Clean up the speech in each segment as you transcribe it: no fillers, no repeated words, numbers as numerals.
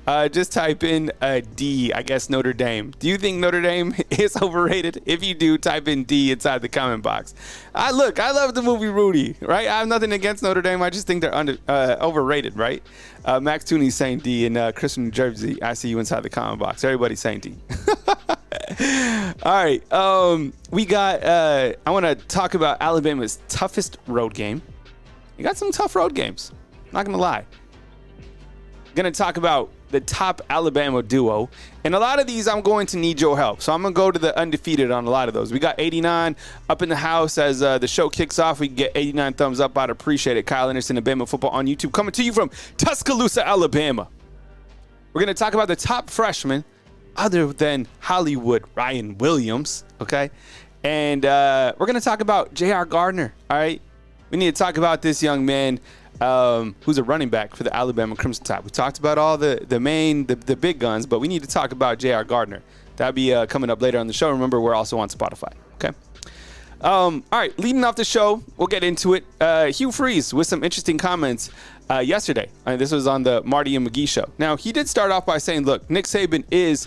Just type in D, I guess Notre Dame. Do you think Notre Dame is overrated? If you do, type in D inside the comment box. I love the movie Rudy, right? I have nothing against Notre Dame. I just think they're overrated, right? Max Tooney's saying D, and Chris from New Jersey, I see you inside the comment box. Everybody's saying D. All right. We got, I want to talk about Alabama's toughest road game. You got some tough road games. Not going to lie. Going to talk about the top Alabama duo. And a lot of these, I'm going to need your help. So I'm going to go to the undefeated on a lot of those. We got 89 up in the house as the show kicks off. We can get 89 thumbs up. I'd appreciate it. Kyle Henderson, Bama Football on YouTube, coming to you from Tuscaloosa, Alabama. We're going to talk about the top freshman other than Hollywood Ryan Williams, okay? And we're going to talk about J.R. Gardner, all right? We need to talk about this young man who's a running back for the Alabama Crimson Tide. We talked about all the big guns, but we need to talk about J.R. Gardner. That'll be coming up later on the show. Remember, we're also on Spotify, okay? All right, leading off the show, we'll get into it. Hugh Freeze with some interesting comments yesterday. This was on the Marty and McGee show. Now, he did start off by saying, look, Nick Saban is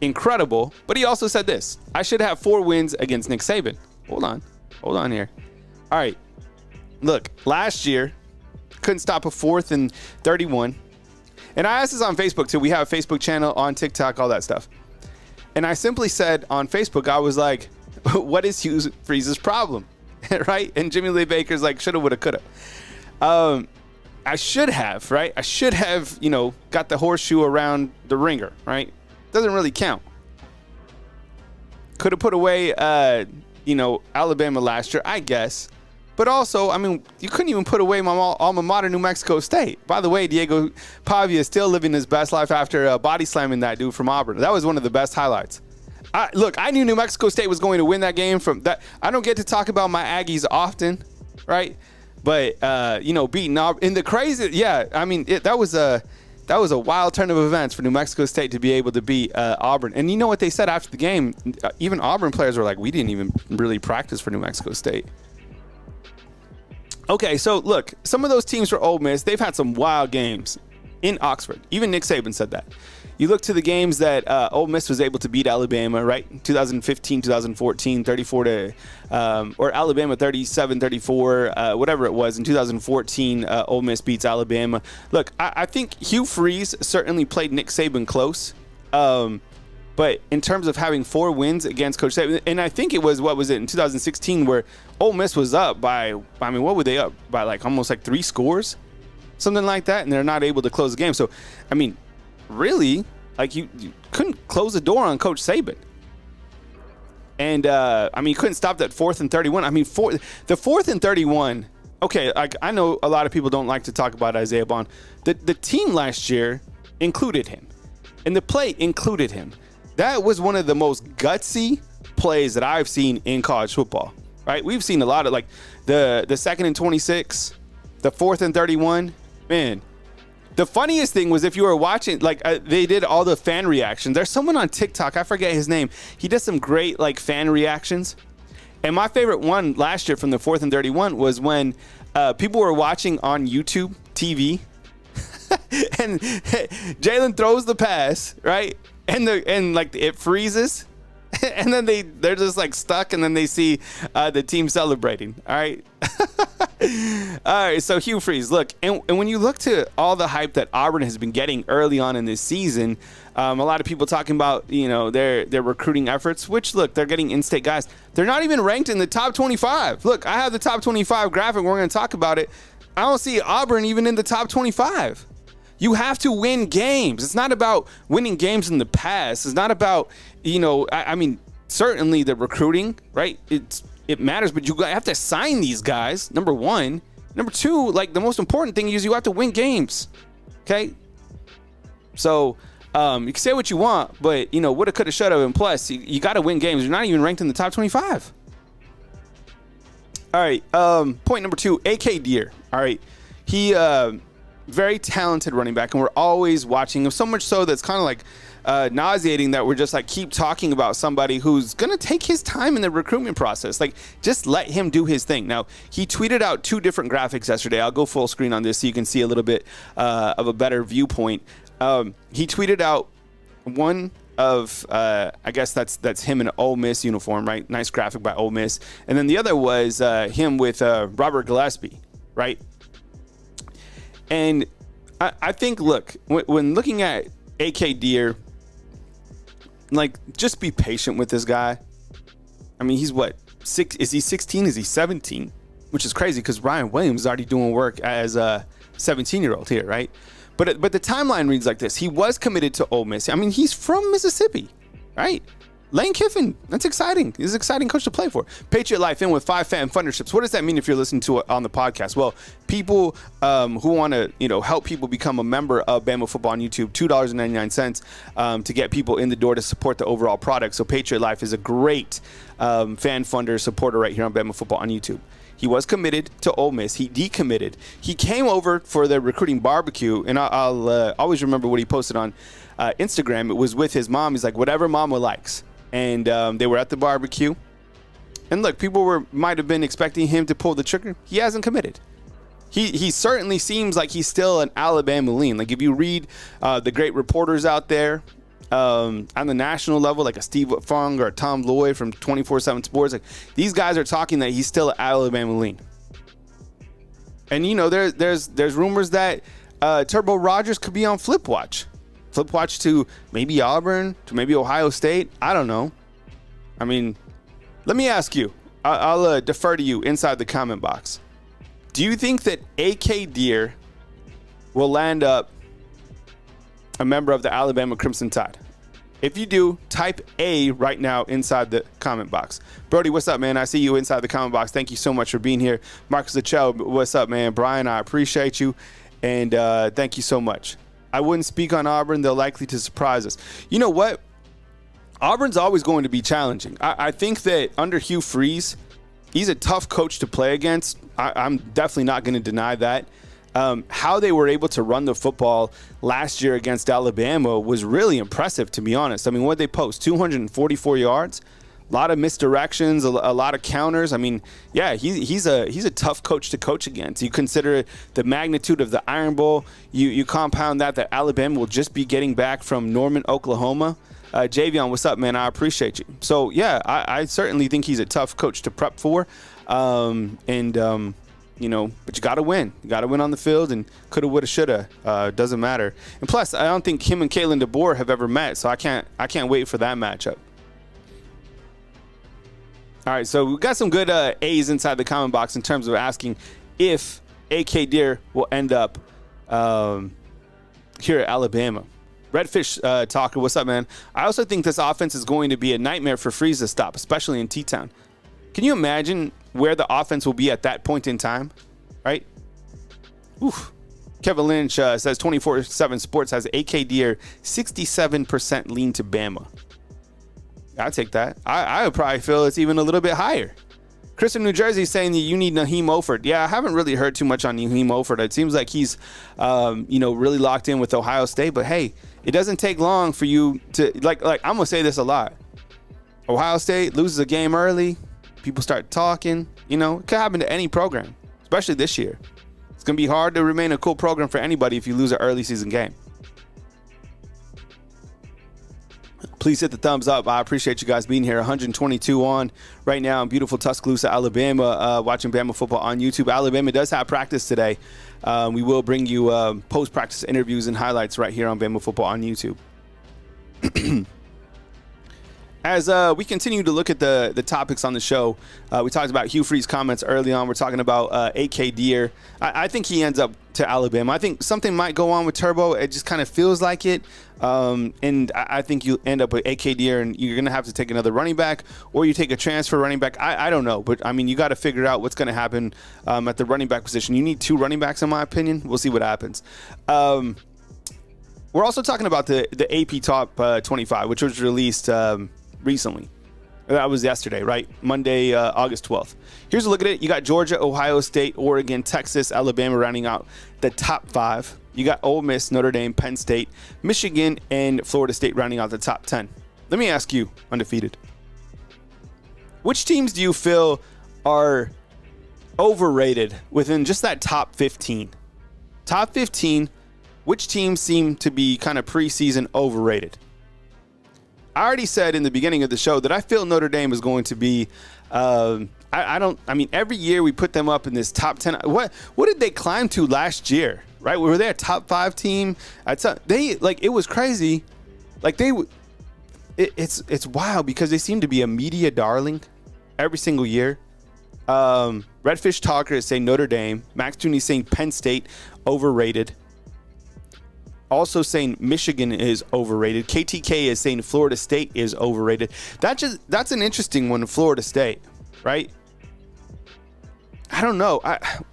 incredible, but he also said this: I should have 4 wins against Nick Saban. Hold on here. All right, look, last year couldn't stop a 4th and 31, and I asked this on Facebook too. We have a Facebook channel, on TikTok, all that stuff, and I simply said on Facebook, I was like, what is Hugh Freeze's problem? Right? And Jimmy Lee Baker's like, shoulda, woulda, coulda. I should have, right? I should have, got the horseshoe around the ringer, right? Doesn't really count. Could have put away, Alabama last year, I guess. But also, you couldn't even put away my alma mater, New Mexico State. By the way, Diego Pavia is still living his best life after body slamming that dude from Auburn. That was one of the best highlights. I knew New Mexico State was going to win that game. From that, I don't get to talk about my Aggies often, right? But beating Auburn in the crazy, that was a wild turn of events for New Mexico State to be able to beat Auburn. And you know what they said after the game? Even Auburn players were like, we didn't even really practice for New Mexico State. Okay, so look, some of those teams for Ole Miss, they've had some wild games in Oxford. Even Nick Saban said that. You look to the games that Ole Miss was able to beat Alabama, right? 2015, 2014, 34 to, or Alabama 37, 34, whatever it was. In 2014, Ole Miss beats Alabama. Look, I think Hugh Freeze certainly played Nick Saban close. But in terms of having 4 wins against Coach Saban, and I think it was, in 2016 where Ole Miss was up by, what were they up by? Almost 3 scores? Something like that, and they're not able to close the game. So, really, you couldn't close the door on Coach Saban. And, you couldn't stop that 4th and 31. The 4th and 31, okay, I know a lot of people don't like to talk about Isaiah Bond. The team last year included him, and the play included him. That was one of the most gutsy plays that I've seen in college football, right? We've seen a lot of, the 2nd and 26, the 4th and 31. Man, the funniest thing was if you were watching, they did all the fan reactions. There's someone on TikTok, I forget his name. He does some great, fan reactions. And my favorite one last year from the 4th and 31 was when people were watching on YouTube TV and Jaylen throws the pass, right? And it freezes, and then they're just stuck, and then they see the team celebrating. All right, all right. So Hugh Freeze, look, and when you look to all the hype that Auburn has been getting early on in this season, a lot of people talking about their recruiting efforts. Which look, they're getting in-state guys. They're not even ranked in the top 25. Look, I have the top 25 graphic. We're going to talk about it. I don't see Auburn even in the top 25. You have to win games. It's not about winning games in the past. It's not about, certainly the recruiting, right? It matters, but you have to sign these guys, number one. Number two, the most important thing is you have to win games, okay? So you can say what you want, but, woulda, coulda, shoulda, and plus, you got to win games. You're not even ranked in the top 25. All right, point number 2, A.K. Deer, all right? He... very talented running back, and we're always watching him, so much so that's kind of nauseating that we're just keep talking about somebody who's gonna take his time in the recruitment process. Just let him do his thing. Now, he tweeted out 2 different graphics yesterday. I'll go full screen on this so you can see a little bit of a better viewpoint. He tweeted out one of, I guess that's him in an Ole Miss uniform, right? Nice graphic by Ole Miss. And then the other was him with Robert Gillespie, right? And I think, look, when looking at AK Deer, like, just be patient with this guy. I mean, he's what, is he 16? Is he 17? Which is crazy because Ryan Williams is already doing work as a 17-year-old here, right? But the timeline reads like this. He was committed to Ole Miss. I mean, he's from Mississippi, right? Lane Kiffin, that's exciting. He's an exciting coach to play for. Patriot Life in with 5 fan funderships. What does that mean if you're listening to it on the podcast? Well, people who want to, help people become a member of Bama Football on YouTube, $2.99 to get people in the door to support the overall product. So Patriot Life is a great fan funder supporter right here on Bama Football on YouTube. He was committed to Ole Miss. He decommitted. He came over for the recruiting barbecue, and I'll always remember what he posted on Instagram. It was with his mom. He's like, whatever mama likes. And they were at the barbecue. And look, people might have been expecting him to pull the trigger. He hasn't committed. He certainly seems like he's still an Alabama lean. Like, if you read the great reporters out there on the national level, like a Steve Fung or a Tom Lloyd from 24/7 Sports, like, these guys are talking that he's still an Alabama lean. And there's rumors that Turbo Rogers could be on flip watch to maybe Auburn, to maybe Ohio State. I don't know. I mean, let me ask you. I'll defer to you inside the comment box. Do you think that AK Deer will land up a member of the Alabama Crimson Tide? If you do, type A right now inside the comment box. Brody, what's up, man? I see you inside the comment box. Thank you so much for being here. Marcus Lachelle, what's up, man? Brian, I appreciate you, and thank you so much. I wouldn't speak on Auburn. They're likely to surprise us. You know what? Auburn's always going to be challenging. I think that under Hugh Freeze, he's a tough coach to play against. I'm definitely not going to deny that. How they were able to run the football last year against Alabama was really impressive, to be honest. I mean, what did they post? 244 yards, a lot of misdirections, a lot of counters. I mean, yeah, he's a tough coach to coach against. You consider the magnitude of the Iron Bowl. You compound that Alabama will just be getting back from Norman, Oklahoma. Javion, what's up, man? I appreciate you. So, yeah, I certainly think he's a tough coach to prep for. But you got to win. You got to win on the field, and coulda, woulda, shoulda. Doesn't matter. And plus, I don't think him and Kalen DeBoer have ever met, so I can't wait for that matchup. All right, so we got some good A's inside the comment box in terms of asking if AK Deer will end up here at Alabama. Redfish Talker, what's up, man? I also think this offense is going to be a nightmare for Freeze to stop, especially in T-Town. Can you imagine where the offense will be at that point in time, right? Oof. Kevin Lynch says 24/7 Sports has AK Deer 67% lean to Bama. I'll take that. I would probably feel it's even a little bit higher. Chris in New Jersey saying that you need Naheem Oford. Yeah, I haven't really heard too much on Naheem Oford. It seems like he's, really locked in with Ohio State. But hey, it doesn't take long for you to like. I'm gonna say this a lot. Ohio State loses a game early. People start talking. It could happen to any program, especially this year. It's gonna be hard to remain a cool program for anybody if you lose an early season game. Please hit the thumbs up. I appreciate you guys being here. 122 on right now in beautiful Tuscaloosa, Alabama, watching Bama football on YouTube. Alabama does have practice today. We will bring you post-practice interviews and highlights right here on Bama football on YouTube. As we continue to look at the topics on the show, we talked about Hugh Freeze comments early on. We're talking about AK Deer. I think he ends up to Alabama. I think something might go on with Turbo. It just kind of feels like it. And I think you end up with AK Deer, and you're going to have to take another running back, or you take a transfer running back. I don't know. But, I mean, you got to figure out what's going to happen at the running back position. You need 2 running backs, in my opinion. We'll see what happens. We're also talking about the AP Top 25, which was released recently. That was yesterday, right? Monday, August 12th. Here's a look at it. You got Georgia, Ohio State, Oregon, Texas, Alabama rounding out the top 5. You got Ole Miss, Notre Dame, Penn State, Michigan, and Florida State rounding out the top 10. Let me ask you, Undefeated, which teams do you feel are overrated within just that top 15? Top 15 which teams seem to be kind of preseason overrated? I already said in the beginning of the show that I feel Notre Dame is going to be. Every year we put them up in this top 10. What did they climb to last year? Right? Were they a top 5 team? It was crazy. It's wild because they seem to be a media darling every single year. Redfish Talker is saying Notre Dame. Max Tooney is saying Penn State overrated. Also saying Michigan is overrated. KTK is saying Florida State is overrated. That's an interesting one, Florida State, right? I don't know.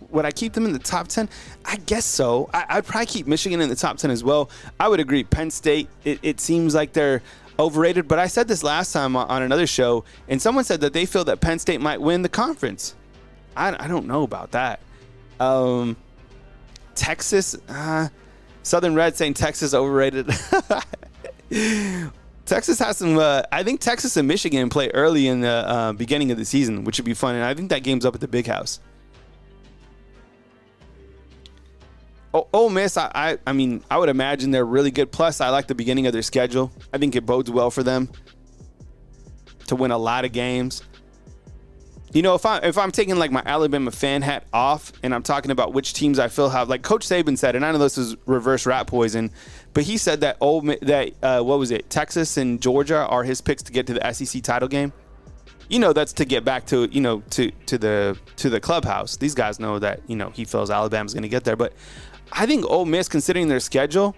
Would I keep them in the top 10? I guess so. I'd probably keep Michigan in the top 10 as well. I would agree. Penn State, it seems like they're overrated, but I said this last time on another show, and someone said that they feel that Penn State might win the conference. I don't know about that. Texas, Southern Red saying Texas overrated. Texas has some. I think Texas and Michigan play early in the beginning of the season, which would be fun. And I think that game's up at the Big House. Ole Miss, I would imagine they're really good. Plus, I like the beginning of their schedule. I think it bodes well for them to win a lot of games. You know, if I'm taking like my Alabama fan hat off and I'm talking about which teams I feel have, like Coach Saban said, and I know this is reverse rat poison, but he said that Texas and Georgia are his picks to get to the SEC title game. You know, that's to get back to the clubhouse. These guys know that, he feels Alabama's going to get there, but I think Ole Miss, considering their schedule,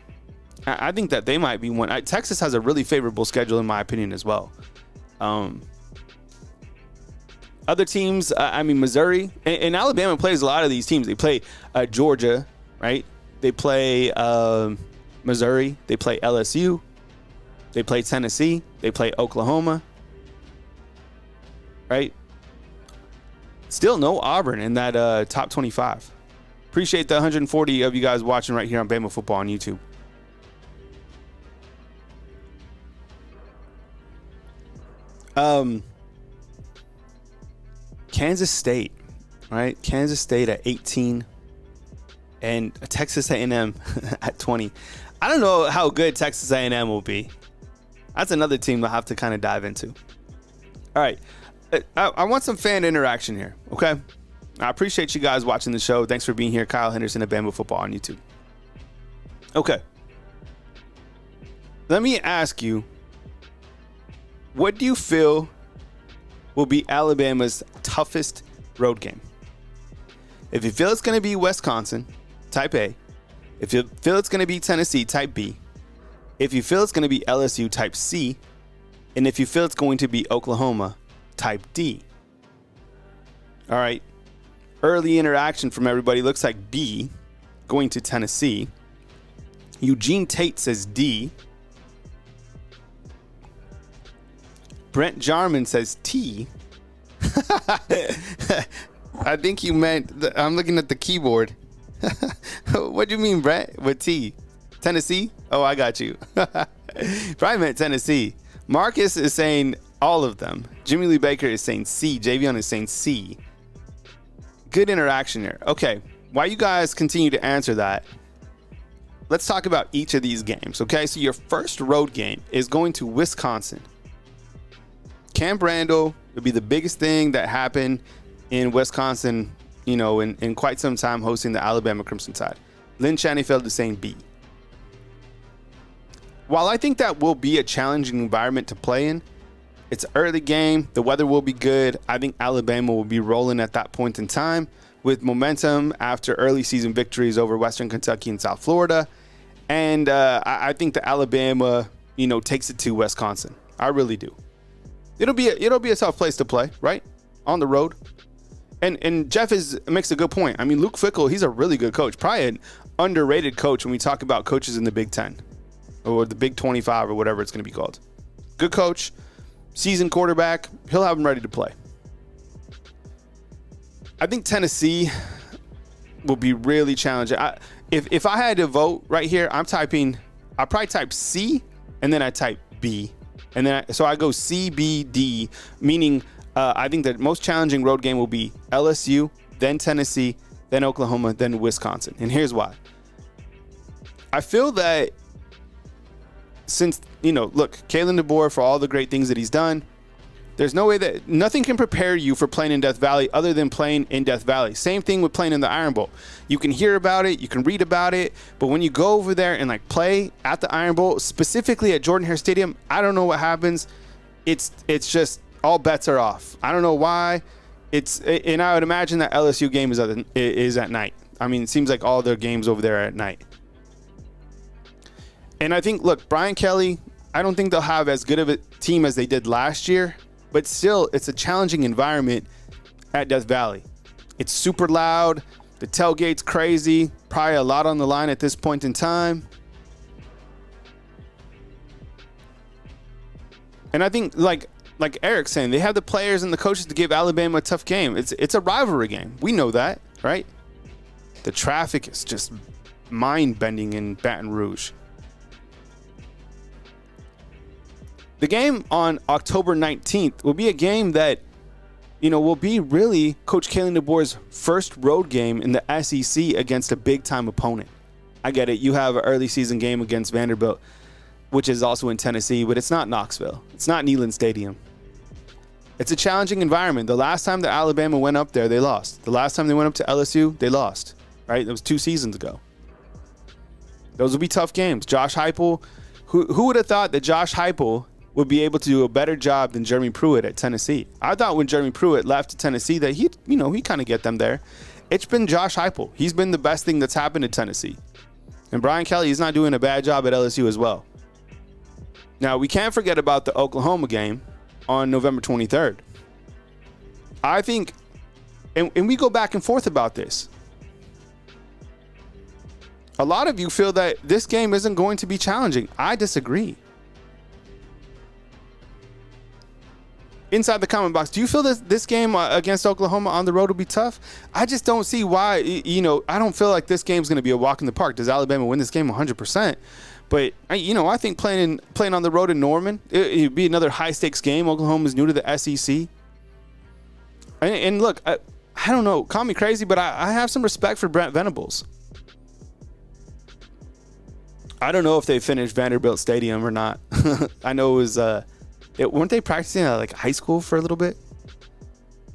I think that they might be one. Texas has a really favorable schedule in my opinion as well. Other teams, Missouri and Alabama plays a lot of these teams. They play Georgia, right? They play Missouri. They play LSU. They play Tennessee. They play Oklahoma, right? Still no Auburn in that top 25. Appreciate the 140 of you guys watching right here on Bama Football on YouTube. Kansas State, right? Kansas State at 18 and Texas A&M at 20. I don't know how good Texas A&M will be. That's another team I'll have to kind of dive into. All right. I want some fan interaction here, okay? I appreciate you guys watching the show. Thanks for being here. Kyle Henderson at Bama Football on YouTube. Okay. Let me ask you, what do you feel will be Alabama's toughest road game? If you feel it's going to be Wisconsin, type A. If you feel it's going to be Tennessee, type B. If you feel it's going to be LSU, type C. And if you feel it's going to be Oklahoma, type D. All right. Early interaction from everybody looks like B, going to Tennessee. Eugene Tate says D. Brent Jarman says T. I think you meant, I'm looking at the keyboard. What do you mean, Brent, with T? Tennessee? Oh, I got you. Probably meant Tennessee. Marcus is saying all of them. Jimmy Lee Baker is saying C. Javion is saying C. Good interaction here. Okay, while you guys continue to answer that, let's talk about each of these games, okay? So your first road game is going to Wisconsin. Camp Randall would be the biggest thing that happened in Wisconsin, in quite some time, hosting the Alabama Crimson Tide. Lynn Shannefeld is saying B. While I think that will be a challenging environment to play in, it's an early game. The weather will be good. I think Alabama will be rolling at that point in time with momentum after early season victories over Western Kentucky and South Florida. And I think that Alabama, takes it to Wisconsin. I really do. It'll be a tough place to play, right? On the road. And Jeff makes a good point. I mean, Luke Fickell, he's a really good coach. Probably an underrated coach when we talk about coaches in the Big 10 or the Big 25 or whatever it's going to be called. Good coach, seasoned quarterback. He'll have him ready to play. I think Tennessee will be really challenging. If I had to vote right here, I'll probably type C and then I type B. And then so I go C, B, D, meaning I think the most challenging road game will be LSU, then Tennessee, then Oklahoma, then Wisconsin. And here's why. I feel that since, look, Kalen DeBoer, for all the great things that he's done, there's no way that nothing can prepare you for playing in Death Valley other than playing in Death Valley. Same thing with playing in the Iron Bowl. You can hear about it, you can read about it, but when you go over there and play at the Iron Bowl, specifically at Jordan-Hare Stadium, I don't know what happens. It's just all bets are off. I don't know why. And I would imagine that LSU game is at night. I mean, it seems like all their games over there are at night. And I think, look, Brian Kelly, I don't think they'll have as good of a team as they did last year. But still, it's a challenging environment at Death Valley. It's super loud. The tailgate's crazy. Probably a lot on the line at this point in time. And I think, like Eric's saying, they have the players and the coaches to give Alabama a tough game. It's a rivalry game. We know that, right? The traffic is just mind-bending in Baton Rouge. The game on October 19th will be a game that, will be really Coach Kalen DeBoer's first road game in the SEC against a big-time opponent. I get it. You have an early season game against Vanderbilt, which is also in Tennessee, but it's not Knoxville. It's not Neyland Stadium. It's a challenging environment. The last time that Alabama went up there, they lost. The last time they went up to LSU, they lost, right? That was 2 seasons ago. Those will be tough games. Josh Heupel, who would have thought that Josh Heupel would be able to do a better job than Jeremy Pruitt at Tennessee? I thought when Jeremy Pruitt left to Tennessee that he kind of get them there. It's been Josh Heupel. He's been the best thing that's happened to Tennessee. And Brian Kelly is not doing a bad job at LSU as well. Now, we can't forget about the Oklahoma game on November 23rd. I think, and we go back and forth about this. A lot of you feel that this game isn't going to be challenging. I disagree. Inside the comment box, do you feel that this game against Oklahoma on the road will be tough? I just don't see why. I don't feel like this game's going to be a walk in the park. Does Alabama win this game 100%? But, I think playing on the road in Norman, it'd be another high-stakes game. Oklahoma's new to the SEC. And look, I don't know. Call me crazy, but I have some respect for Brent Venables. I don't know if they finished Vanderbilt Stadium or not. I know it was... weren't they practicing at high school for a little bit?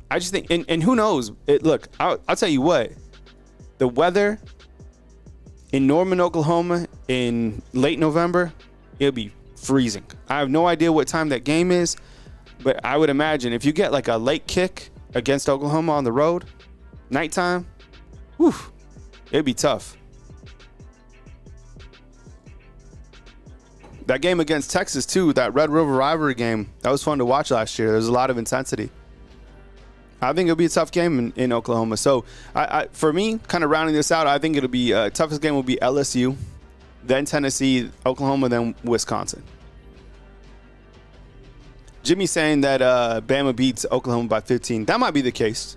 I just think, and who knows? Look, I'll tell you what, the weather in Norman, Oklahoma in late November, it'll be freezing. I have no idea what time that game is, but I would imagine if you get a late kick against Oklahoma on the road, nighttime, it'd be tough. That game against Texas, too, that Red River rivalry game, that was fun to watch last year. There was a lot of intensity. I think it'll be a tough game in Oklahoma. So, for me, kind of rounding this out, I think it'll be toughest game will be LSU, then Tennessee, Oklahoma, then Wisconsin. Jimmy saying that Bama beats Oklahoma by 15. That might be the case.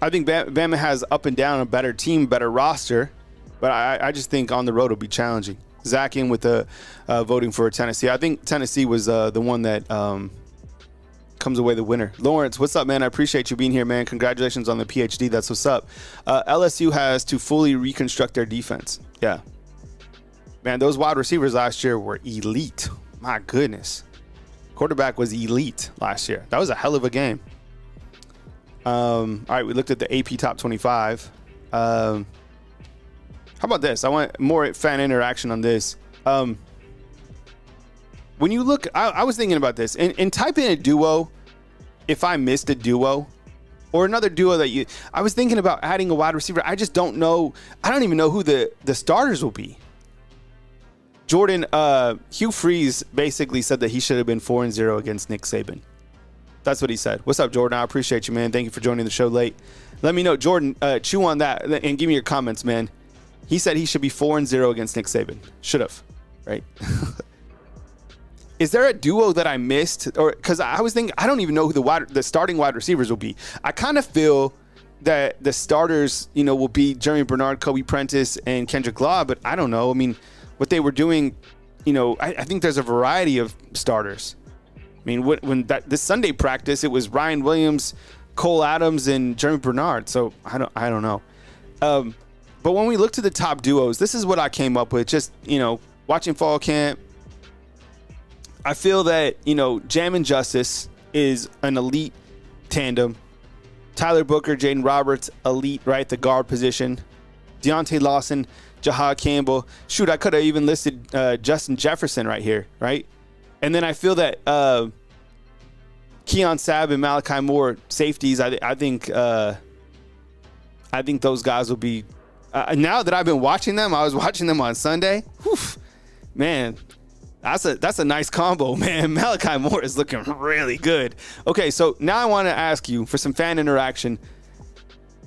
I think Bama has up and down a better team, better roster, but I just think on the road it'll be challenging. Zach in with the voting for Tennessee. I think Tennessee was the one that comes away the winner. Lawrence, what's up, man? I appreciate you being here, man. Congratulations on the PhD. That's what's up. LSU has to fully reconstruct their defense. Yeah. Man, those wide receivers last year were elite. My goodness. Quarterback was elite last year. That was a hell of a game. All right, we looked at the AP Top 25. How about this? I want more fan interaction on this. When you look, I was thinking about this, and type in a duo if I missed a duo or another duo that I was thinking about adding a wide receiver. I just don't know. I don't even know who the starters will be. Jordan, Hugh Freeze basically said that he should have been 4-0 against Nick Saban. That's what he said. What's up, Jordan? I appreciate you, man. Thank you for joining the show late. Let me know, Jordan, chew on that and give me your comments, man. He said he should be 4-0 against Nick Saban. Should have, right? Is there a duo that I missed? Or because I was thinking, I don't even know who the starting wide receivers will be. I kind of feel that the starters, will be Jeremy Bernard, Kobe Prentice, and Kendrick Law, but I don't know. I mean, what they were doing, I think there's a variety of starters. I mean, when this Sunday practice, it was Ryan Williams, Cole Adams, and Jeremy Bernard. So I don't know. But when we look to the top duos, this is what I came up with. Just, watching fall camp, I feel that, Jam and Justice is an elite tandem. Tyler Booker, Jaden Roberts, elite, right? The guard position. Deontay Lawson, Jahad Campbell. Shoot, I could have even listed Justin Jefferson right here, right? And then I feel that Keon Sabb and Malachi Moore, safeties, I think those guys will be now that I've been watching them, I was watching them on Sunday. Whew, man, that's a nice combo, man. Malachi Moore is looking really good. Okay, so now I want to ask you for some fan interaction.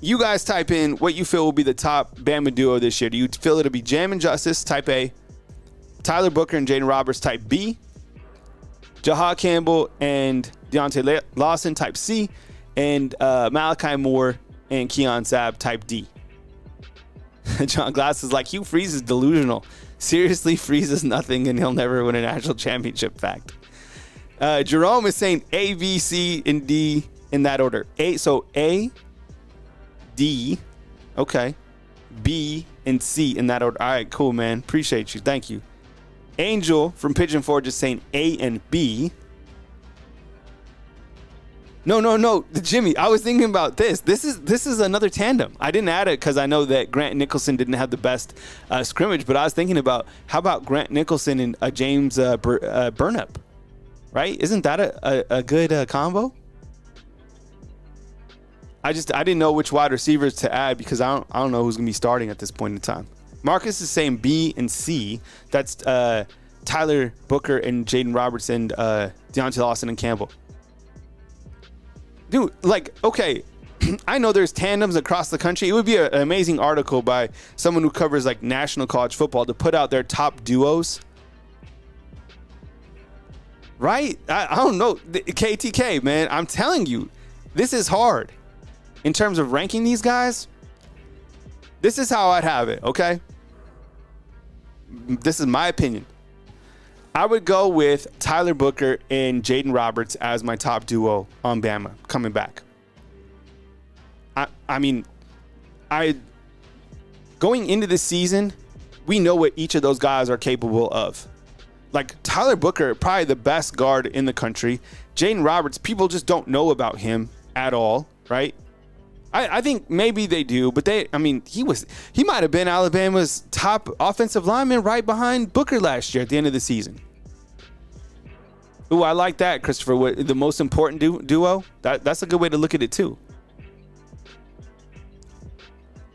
You guys type in what you feel will be the top Bama duo this year. Do you feel it'll be Jam and Justice, type A, Tyler Booker and Jaden Roberts, type B, Jahad Campbell and Deontay Lawson, type C, and Malachi Moore and Keon Sabb, type D? John Glass is like, Hugh Freeze is delusional. Seriously, Freeze is nothing and he'll never win a national championship. Fact. Jerome is saying A, B, C, and D in that order. So A, D, okay, B, and C in that order. All right, cool, man. Appreciate you. Thank you. Angel from Pigeon Forge is saying A and B. No, Jimmy, I was thinking about this. This is another tandem. I didn't add it because I know that Grant Nicholson didn't have the best scrimmage, but I was thinking about how about Grant Nicholson and James Burnup, right? Isn't that a good combo? I didn't know which wide receivers to add because I don't know who's gonna be starting at this point in time. Marcus is saying B and C. That's Tyler Booker and Jaden Roberts and Deontay Lawson and Campbell. Dude, okay, I know there's tandems across the country. It would be an amazing article by someone who covers national college football to put out their top duos. Right? I don't know. KTK, man, I'm telling you, this is hard. In terms of ranking these guys, this is how I'd have it, okay? This is my opinion. I would go with Tyler Booker and Jaden Roberts as my top duo on Bama coming back. I mean, going into this season, we know what each of those guys are capable of. Tyler Booker, probably the best guard in the country. Jaden Roberts, people just don't know about him at all, right? I think maybe they do, but he might have been Alabama's top offensive lineman right behind Booker last year at the end of the season. Ooh, I like that, Christopher. The most important duo? That's a good way to look at it too.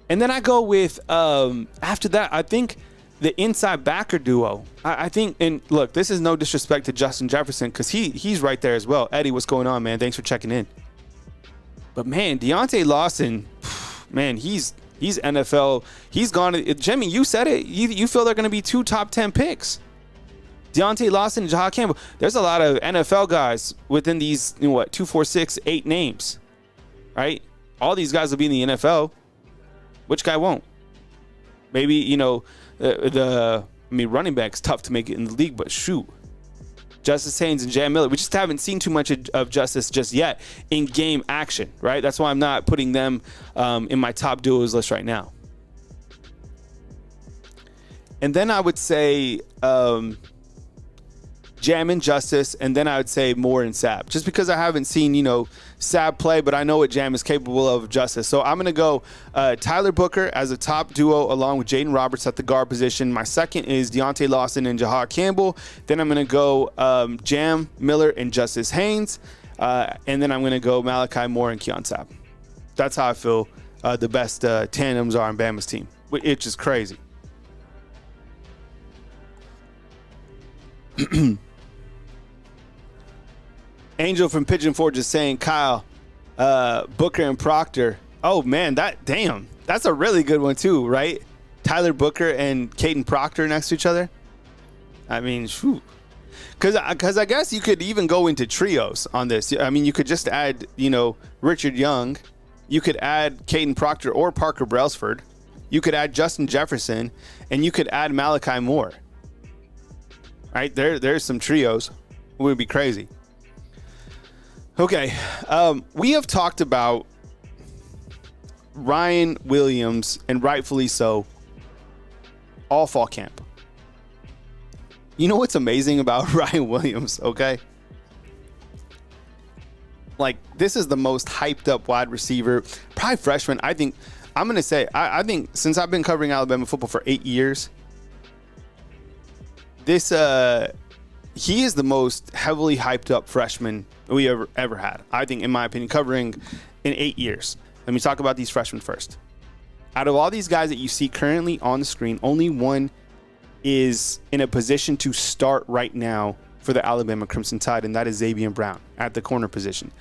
And then I go with, after that, I think the inside backer duo. I think, and look, this is no disrespect to Justin Jefferson because he's right there as well. Eddie, what's going on, man? Thanks for checking in. But man, Deontay Lawson, man, he's NFL. He's gone. Jimmy, you said it. You feel they're going to be 2 top 10 picks. Deontay Lawson and Jahad Campbell. There's a lot of NFL guys within these, 2, 4, 6, 8 names, right? All these guys will be in the NFL. Which guy won't? Maybe, running back's tough to make it in the league, but shoot. Justice Haynes and Jam Miller. We just haven't seen too much of Justice just yet in game action, right? That's why I'm not putting them in my top duos list right now. And then I would say Jam and Justice, and then I would say Moore and Sabb. Just because I haven't seen, Sabb play, but I know what Jam is capable of Justice. So I'm going to go Tyler Booker as a top duo along with Jaden Roberts at the guard position. My second is Deontay Lawson and Jahad Campbell. Then I'm going to go Jam Miller and Justice Haynes. And then I'm going to go Malachi Moore and Keon Sabb. That's how I feel the best tandems are on Bama's team, which is crazy. Angel from Pigeon Forge is saying Kyle, Booker and Proctor. Oh man, that's a really good one too, right? Tyler Booker and Caden Proctor next to each other. I mean, shoot. Because I guess you could even go into trios on this. I mean, you could just add, Richard Young. You could add Caden Proctor or Parker Brailsford. You could add Justin Jefferson, and you could add Malachi Moore. Right there's some trios. It would be crazy. Okay, we have talked about Ryan Williams, and rightfully so, all fall camp. You know what's amazing about Ryan Williams, okay? Like, this is the most hyped up wide receiver, probably freshman. I think since I've been covering Alabama football for 8 years, he is the most heavily hyped up freshman we ever had. I think, in my opinion, covering in 8 years. Let me talk about these freshmen first. Out of all these guys that you see currently on the screen, only one is in a position to start right now for the Alabama Crimson Tide, and that is Zabian Brown at the corner position.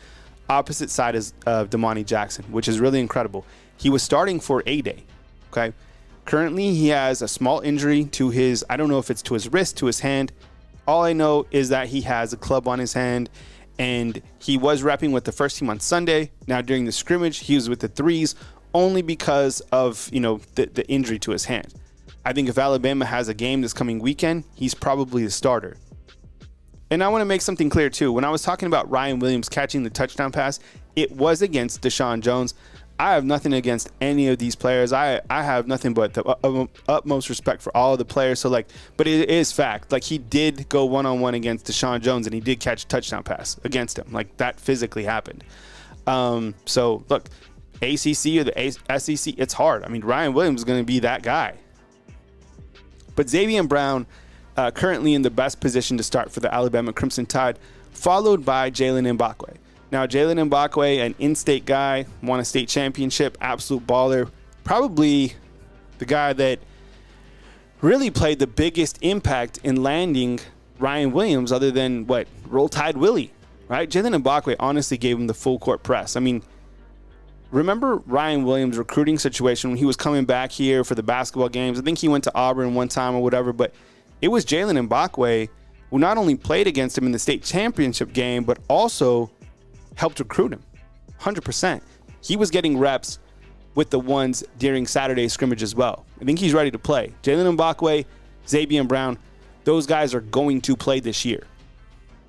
Opposite side is Damani Jackson, which is really incredible. He was starting for A-Day, okay? Currently, he has a small injury to his, I don't know if it's to his wrist, to his hand. All I know is that he has a club on his hand, and he was repping with the first team on Sunday. Now, during the scrimmage, he was with the threes only because of, the injury to his hand. I think if Alabama has a game this coming weekend, he's probably the starter. And I want to make something clear, too. When I was talking about Ryan Williams catching the touchdown pass, it was against Deshaun Jones. I have nothing against any of these players. I have nothing but the utmost respect for all of the players. But it is fact. Like, he did go one-on-one against Deshaun Jones, and he did catch a touchdown pass against him. Like, that physically happened. So, look, ACC or the SEC, it's hard. I mean, Ryan Williams is going to be that guy. But Zabian Brown, currently in the best position to start for the Alabama Crimson Tide, followed by Jaylen Mbakwe. Now, Jaylen Mbakwe, an in-state guy, won a state championship, absolute baller, probably the guy that really played the biggest impact in landing Ryan Williams other than, Roll Tide Willie, right? Jaylen Mbakwe honestly gave him the full court press. I mean, remember Ryan Williams' recruiting situation when he was coming back here for the basketball games? I think he went to Auburn one time or whatever, but it was Jaylen Mbakwe who not only played against him in the state championship game, but also helped recruit him 100%. He was getting reps with the ones during Saturday's scrimmage as well. I think he's ready to play. Jaylen Mbakwe, Zabian Brown, those guys are going to play this year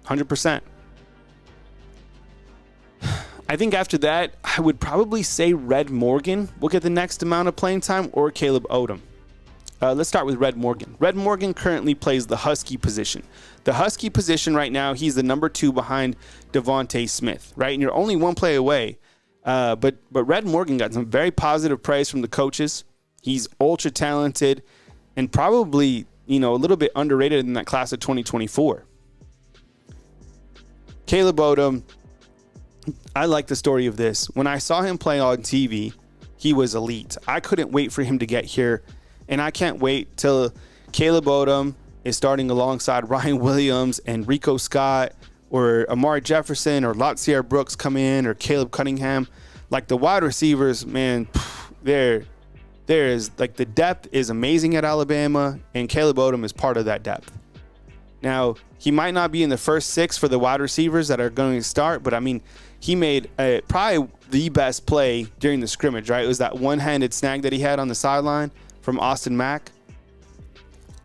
100%. I think after that, I would probably say Red Morgan will get the next amount of playing time, or Caleb Odom. Let's start with Red Morgan. Red Morgan currently plays the Husky position. The Husky position right now, he's the number 2 behind Devontae Smith, right? And you're only one play away. But Red Morgan got some very positive praise from the coaches. He's ultra talented and probably, a little bit underrated in that class of 2024. Caleb Odom, I like the story of this. When I saw him play on TV, he was elite. I couldn't wait for him to get here. And I can't wait till Caleb Odom is starting alongside Ryan Williams and Rico Scott or Amari Jefferson or Latsier Brooks come in, or Caleb Cunningham. Like, the wide receivers, man, there is, like, the depth is amazing at Alabama, and Caleb Odom is part of that depth. Now, he might not be in the first 6 for the wide receivers that are going to start, but I mean, he made probably the best play during the scrimmage, right? It was that one-handed snag that he had on the sideline from Austin Mack.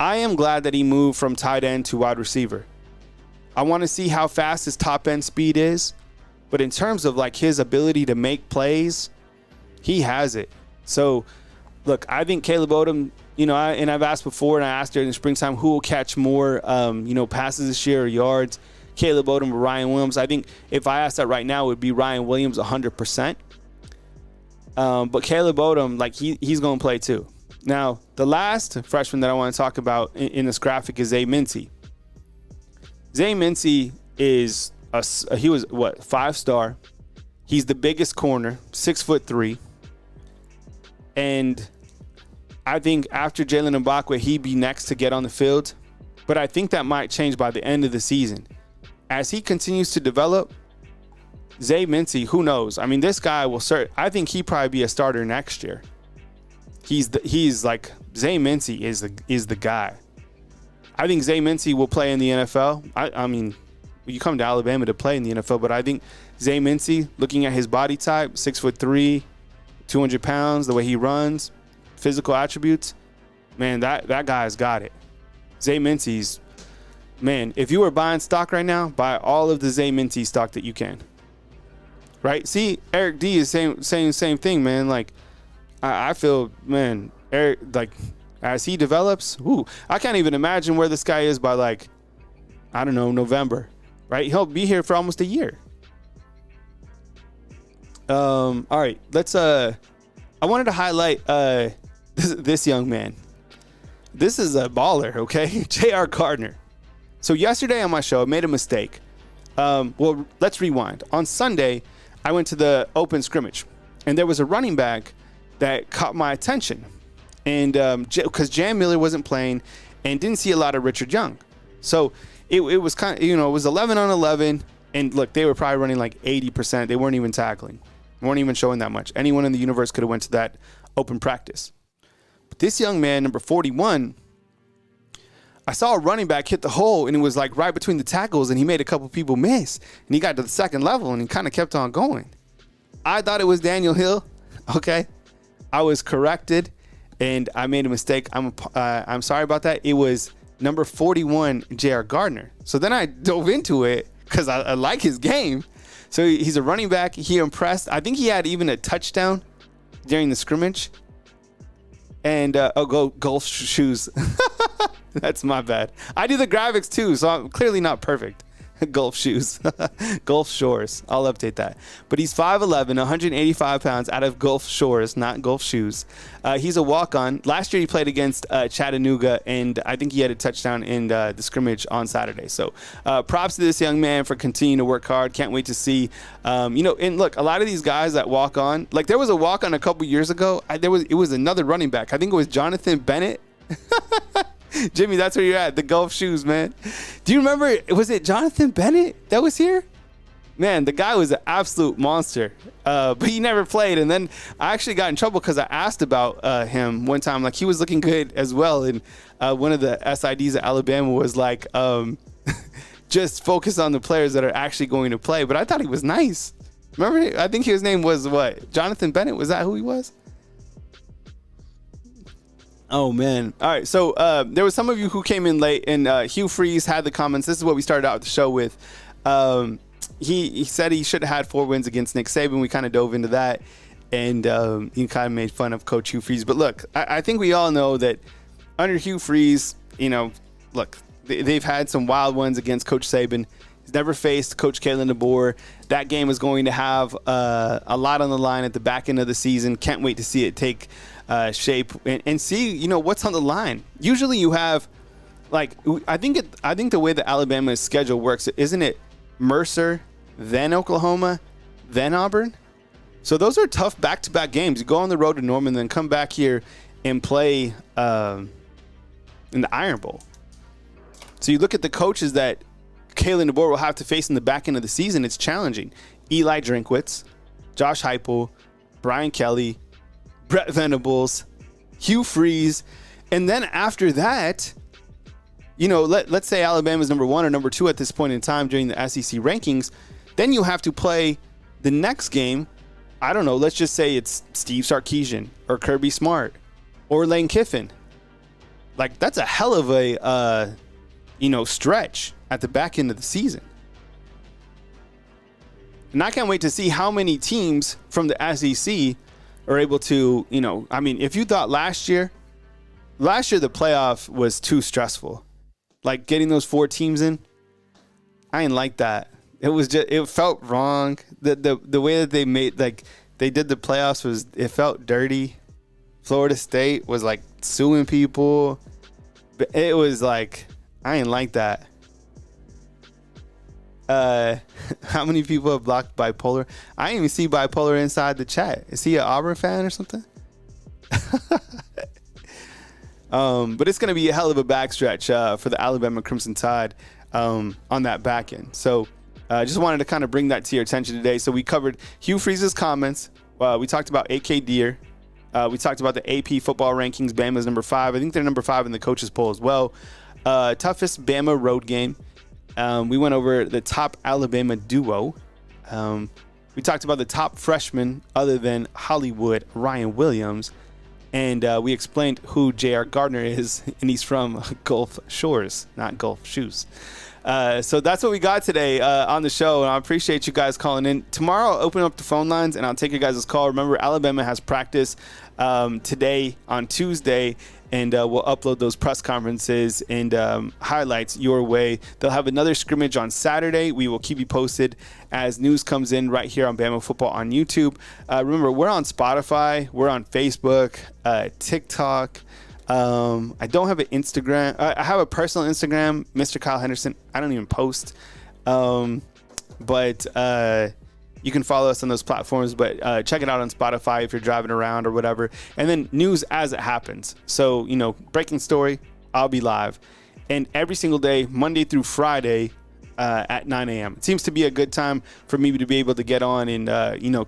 I am glad that he moved from tight end to wide receiver. I want to see how fast his top end speed is, but in terms of like his ability to make plays, he has it. So, look, I think Caleb Odom, and I've asked before, and I asked during the springtime, who will catch more, passes this year or yards, Caleb Odom or Ryan Williams. I think if I asked that right now, it would be Ryan Williams 100%. But Caleb Odom, like, he's going to play too. Now, the last freshman that I want to talk about in this graphic is Zay Mincey. Zay Mincey is he was 5-star. He's the biggest corner, 6'3", and I think after Jaylen Mbakwe, he'd be next to get on the field. But I think that might change by the end of the season. As he continues to develop, Zay Mincey, who knows? I mean, this guy will I think he'd probably be a starter next year. He's like, Zay Mincey is the guy. I think Zay Mincey will play in the NFL. I mean, you come to Alabama to play in the NFL, but I think Zay Mincey, looking at his body type, 6'3", 200 pounds, the way he runs, physical attributes, man, that guy's got it. Zay Mincey's, man, if you were buying stock right now, buy all of the Zay Mincey stock that you can. Right? See, Eric D is saying the same thing, man. Like, I feel, man, Eric, like as he develops, I can't even imagine where this guy is by like, I don't know, November, right? He'll be here for almost a year. All right, let's. I wanted to highlight this young man. This is a baller, okay? J.R. Gardner. So yesterday on my show, I made a mistake. Well, let's rewind. On Sunday, I went to the open scrimmage, and there was a running back that caught my attention. And because Jan Miller wasn't playing and didn't see a lot of Richard Young. So it was kind of, it was 11 on 11. And look, they were probably running like 80%. They weren't even tackling. Weren't even showing that much. Anyone in the universe could have went to that open practice. But this young man, number 41, I saw a running back hit the hole, and it was like right between the tackles, and he made a couple people miss. And he got to the second level, and he kind of kept on going. I thought it was Daniel Hill. Okay. I was corrected, and I made a mistake. I'm sorry about that. It was number 41, J.R. Gardner. So then I dove into it because I like his game. So he's a running back. He impressed. I think he had even a touchdown during the scrimmage. And golf shoes. That's my bad. I do the graphics too, so I'm clearly not perfect. Golf shoes. Gulf Shores. I'll update that. But he's 5'11", 185 pounds out of Gulf Shores, not Gulf Shoes. He's a walk-on. Last year he played against Chattanooga, and I think he had a touchdown in the scrimmage on Saturday. So props to this young man for continuing to work hard. Can't wait to see. And look, a lot of these guys that walk on, like there was a walk-on a couple years ago. It was another running back. I think it was Jonathan Bennett. Jimmy, that's where you're at. The Gulf Shoes, man. Do you remember? Was it Jonathan Bennett that was here? Man, the guy was an absolute monster. But he never played. And then I actually got in trouble because I asked about him one time. Like, he was looking good as well. And one of the SIDs at Alabama was like, just focus on the players that are actually going to play. But I thought he was nice. Remember? I think his name was what? Jonathan Bennett? Was that who he was? Oh, man. All right. So there was some of you who came in late, and Hugh Freeze had the comments. This is what we started out the show with. He said he should have had 4 wins against Nick Saban. We kind of dove into that, and he kind of made fun of Coach Hugh Freeze. But look, I think we all know that under Hugh Freeze, look, they've had some wild ones against Coach Saban. He's never faced Coach Jaylen Mbakwe. That game is going to have a lot on the line at the back end of the season. Can't wait to see it take shape and see what's on the line. Usually you have I think the way that Alabama's schedule works, isn't it Mercer, then Oklahoma, then Auburn? So those are tough back-to-back games. You go on the road to Norman, then come back here and play in the Iron Bowl. So you look at the coaches that Jaylen Mbakwe will have to face in the back end of the season. It's challenging. Eli Drinkwitz, Josh Heupel, Brian Kelly, Brett Venables, Hugh Freeze, and then after that, let's say Alabama's number 1 or number 2 at this point in time during the SEC rankings, then you have to play the next game. I don't know, let's just say it's Steve Sarkisian or Kirby Smart or Lane Kiffin. Like, that's a hell of a stretch at the back end of the season. And I can't wait to see how many teams from the SEC are able to, if you thought last year the playoff was too stressful, like getting those 4 teams in, I didn't like that. It felt wrong. The way that they did the playoffs it felt dirty. Florida State was like suing people. But it was like, I didn't like that. How many people have blocked Bipolar? I didn't even see Bipolar inside the chat. Is he an Auburn fan or something? But it's going to be a hell of a backstretch for the Alabama Crimson Tide on that back end. So I just wanted to kind of bring that to your attention today. So we covered Hugh Freeze's comments. We talked about AK Deer. We talked about the AP football rankings. Bama's number 5. I think they're number 5 in the coaches poll as well. Toughest Bama road game. We went over the top Alabama duo. We talked about the top freshman other than Hollywood, Ryan Williams. And we explained who J.R. Gardner is, and he's from Gulf Shores, not Gulf Shoes. So that's what we got today on the show, and I appreciate you guys calling in. Tomorrow I'll open up the phone lines, and I'll take your guys' call. Remember, Alabama has practice today on Tuesday, and we'll upload those press conferences and highlights your way. They'll have another scrimmage on Saturday. We will keep you posted as news comes in right here on Bama Football on YouTube. Remember, we're on Spotify. We're on Facebook, TikTok. I don't have an Instagram. I have a personal Instagram, Mr. Kyle Henderson. I don't even post. But you can follow us on those platforms, but check it out on Spotify if you're driving around or whatever. And then news as it happens. So, breaking story, I'll be live. And every single day, Monday through Friday at 9 a.m. It seems to be a good time for me to be able to get on and,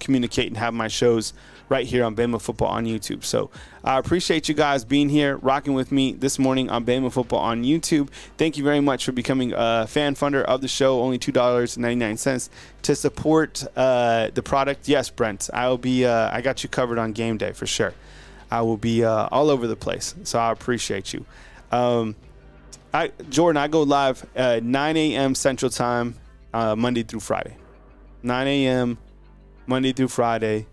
communicate and have my shows right here on Bama Football on YouTube. So I appreciate you guys being here, rocking with me this morning on Bama Football on YouTube. Thank you very much for becoming a fan funder of the show. Only $2.99 to support the product. Yes, Brent, I'll be. I got you covered on game day for sure. I will be all over the place. So I appreciate you. Jordan, I go live 9 a.m. Central Time, Monday through Friday. 9 a.m. Monday through Friday.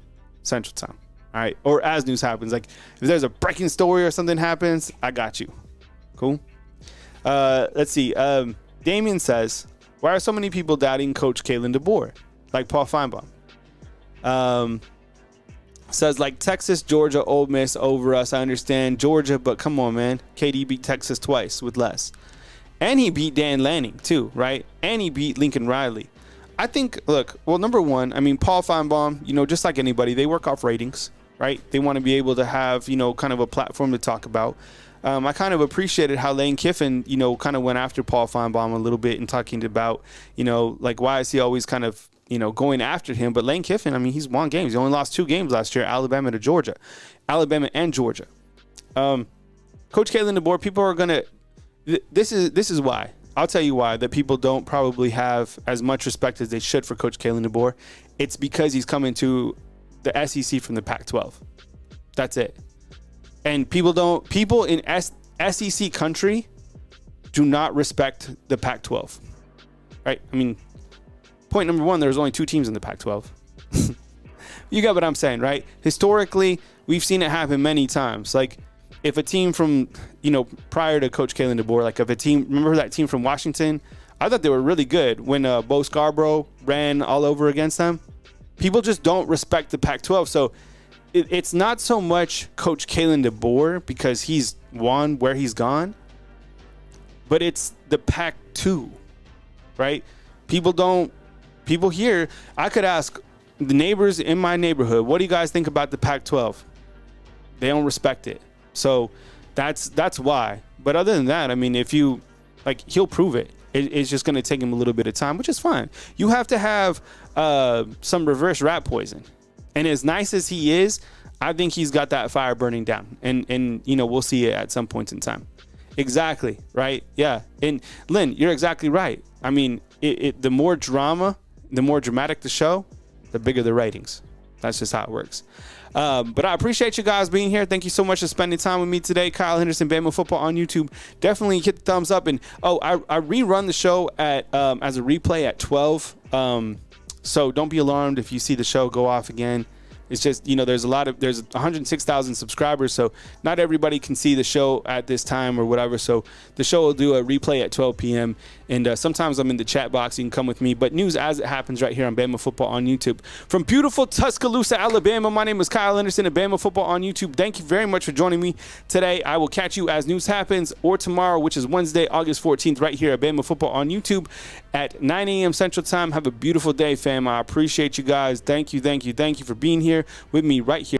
Central Time. All right. Or as news happens. Like if there's a breaking story or something happens, I got you. Cool. Let's see. Damien says, why are so many people doubting Coach Jaylen DeBoer? Like Paul Feinbaum. Says like Texas, Georgia, Ole Miss over us. I understand Georgia, but come on, man. KD beat Texas twice with less. And he beat Dan Lanning too, right? And he beat Lincoln Riley. I think, look, well, number one, Paul Feinbaum, just like anybody, they work off ratings, right? They want to be able to have, kind of a platform to talk about. I kind of appreciated how Lane Kiffin, kind of went after Paul Feinbaum a little bit and talking about, like why is he always kind of, going after him. But Lane Kiffin, he's won games. He only lost 2 games last year, Alabama and Georgia. Coach Jaylen DeBoer, people are going to, this is why. I'll tell you why that people don't probably have as much respect as they should for Coach Jaylen DeBoer. It's because he's coming to the SEC from the Pac-12. That's it. And people in SEC country do not respect the Pac-12. Right? Point number one, there's only 2 teams in the Pac-12. You get what I'm saying, right? Historically, we've seen it happen many times. Like, if a team from, prior to Coach Jaylen DeBoer, like if a team, remember that team from Washington? I thought they were really good when Bo Scarborough ran all over against them. People just don't respect the Pac-12. So it's not so much Coach Jaylen DeBoer because he's won where he's gone, but it's the Pac-2, right? People here, I could ask the neighbors in my neighborhood, what do you guys think about the Pac-12? They don't respect it. So that's why. But other than that, if you he'll prove it. It's just going to take him a little bit of time, which is fine. You have to have some reverse rat poison. And as nice as he is, I think he's got that fire burning down. And we'll see it at some point in time. Exactly. Right. Yeah. And Lynn, you're exactly right. The more drama, the more dramatic the show, the bigger the ratings. That's just how it works. But I appreciate you guys being here. Thank you so much for spending time with me today. Kyle Henderson, Bama Football on YouTube. Definitely hit the thumbs up. And, I rerun the show at as a replay at 12. So don't be alarmed if you see the show go off again. It's just, there's 106,000 subscribers, so not everybody can see the show at this time or whatever. So the show will do a replay at 12 p.m. And sometimes I'm in the chat box. You can come with me. But news as it happens right here on Bama Football on YouTube. From beautiful Tuscaloosa, Alabama, my name is Kyle Anderson at Bama Football on YouTube. Thank you very much for joining me today. I will catch you as news happens or tomorrow, which is Wednesday, August 14th, right here at Bama Football on YouTube at 9 a.m. Central Time. Have a beautiful day, fam. I appreciate you guys. Thank you for being here with me right here.